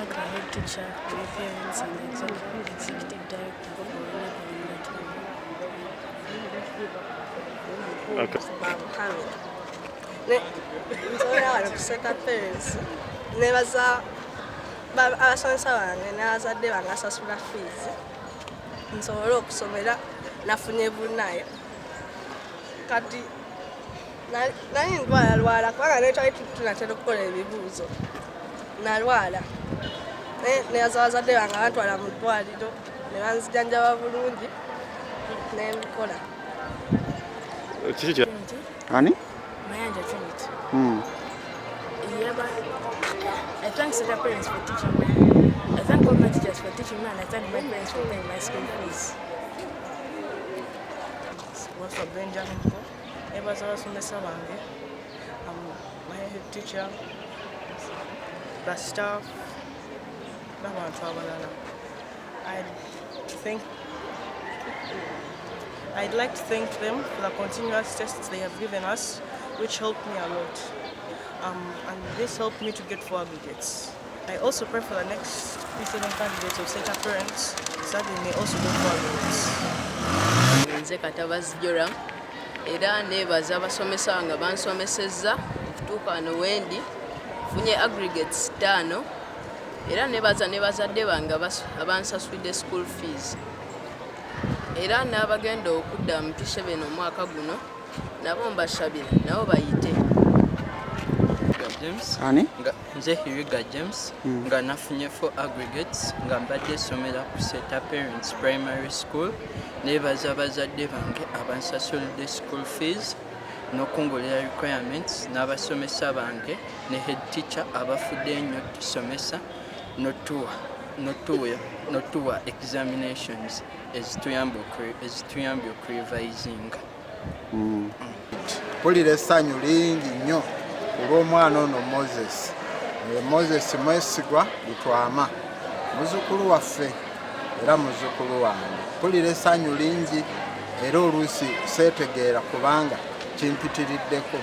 thank the head teacher, the parents, and the executive director for enabling me to Okay. Seeta Parents nebaza abasomesa bange n'abazadde bange asasula fees nsobole okusomera nafunye bunayo kati nali ndwala kubanga netwali tunatera okukola ebibuuzo nalwala nebaza abazadde bange abantwala mu ddwaliro ne banzijanjaba bulungi nembikola. Ani? Mayanja Trinity. I thank Seeta Parents for teaching me. I thank all my teachers for teaching me, and I thank my parents for paying my school fees. What's up, Benjamin? Nebaza abasomesa bange, my head teacher, the staff, n'abantu abalala. I'd like to thank them for the continuous tests they have given us, which helped me a lot. And this helped me to get 4 aggregates. I also pray for the next P7 candidates of Seeta Parents so that they may also get 4 aggregates. Nze Katabazijora era nebaza abasomesa bange bansomesezza okutuuka wano wendi funye aggregates 5 era nebaza nebazadde bange abansasulidde school fees era n'abagenda okudda mu P7 omwaka guno nabo mbasabira nabo bayite. James. Ani? Nze Hiriga James nga nafunye 4 aggregates nga mbadde somera ku Seeta Parents Primary School nebaza abazadde bange abansasulidde school fees n'okungulira requirements n'abasomesa bange ne head teacher abafudde ennyo tusomesa notuwa examinations ezituyambye okurevisinga. Mpulira essanyu lingi nnyo olw'omwana ono Moses mwesigwa Lutwama muzzukulu waffe era muzzukulu wange. Mpulira essanyu lingi era oluusi seetegeera kubanga kimpitiriddeko.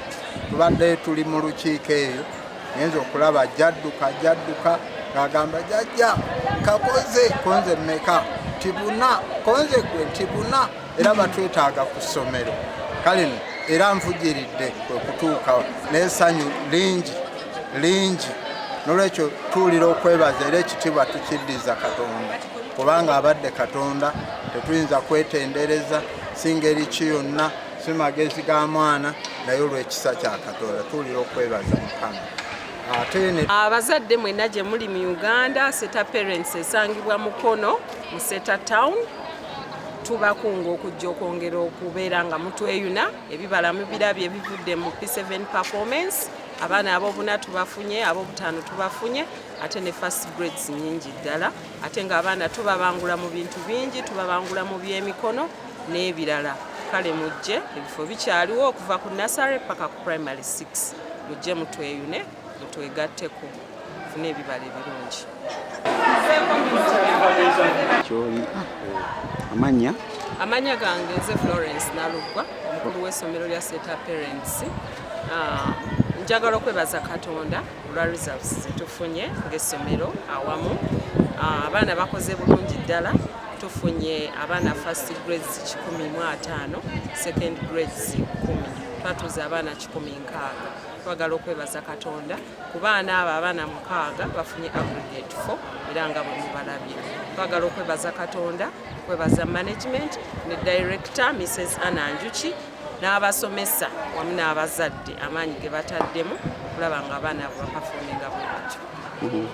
Tubadde tuli mu lukiiko eyo ngenza okulaba jadduka ng'agamba jjajja kakoze konze mmeka tibuna konze gwe tibuna era batwetaaga ku ssomero kale era nvugiridde okutuuka n'essanyu lingi n'olwekyo tuwulira okwebaza era ekitiibwa tukiddiza Katonda kubanga abadde Katonda tetuyinza kwetendereza si ngeri ki yonna si magezi ga mwana naye olw'ekisa kya Katonda tuwulira okwebaza Mukama. Abazadde mwenna gye muli mu Uganda, Seeta Parents esangibwa Mukono mu Seeta Town. Tubakunga okujja okwongera okubeera nga mutweyuna ebibala mubirabye ebivudde mu P7 performance. Abaana ab'obuna tubafunye, ab'obutaano tubafunye, ate ne first grades nnyingi ddala. Ate ng'abaana tubabangula mu bintu bingi, tubabangula mu by'emikono n'ebirala. Kale mujje, ebifo bikyaliwo okuva ku nursery paka ku primary 6. Mujje mutweyune, mutwegatteko, tufune ebibala ebirungi. Amanya gange nze Florence Nalugwa, omukulu w'essomero lya Seeta Parents. Njagala okwebaza Katonda olwa results zetufunye ng'essomero awamu. Abaana bakoze bulungi ddala. Tufunye abaana first grades 15, second grades 10. Twatuza abaana 16. Twagala okwebaza Katonda ku baana abo abaana 6 bafunye aggregate 4 era nga bwe mubalabye. Twagala okwebaza Katonda, okwebaza management ne director Mrs. Anna Njuki n'abasomesa wamu n'abazadde amaanyi ge bataddemu okulaba nga abaana bapafominga bulungi.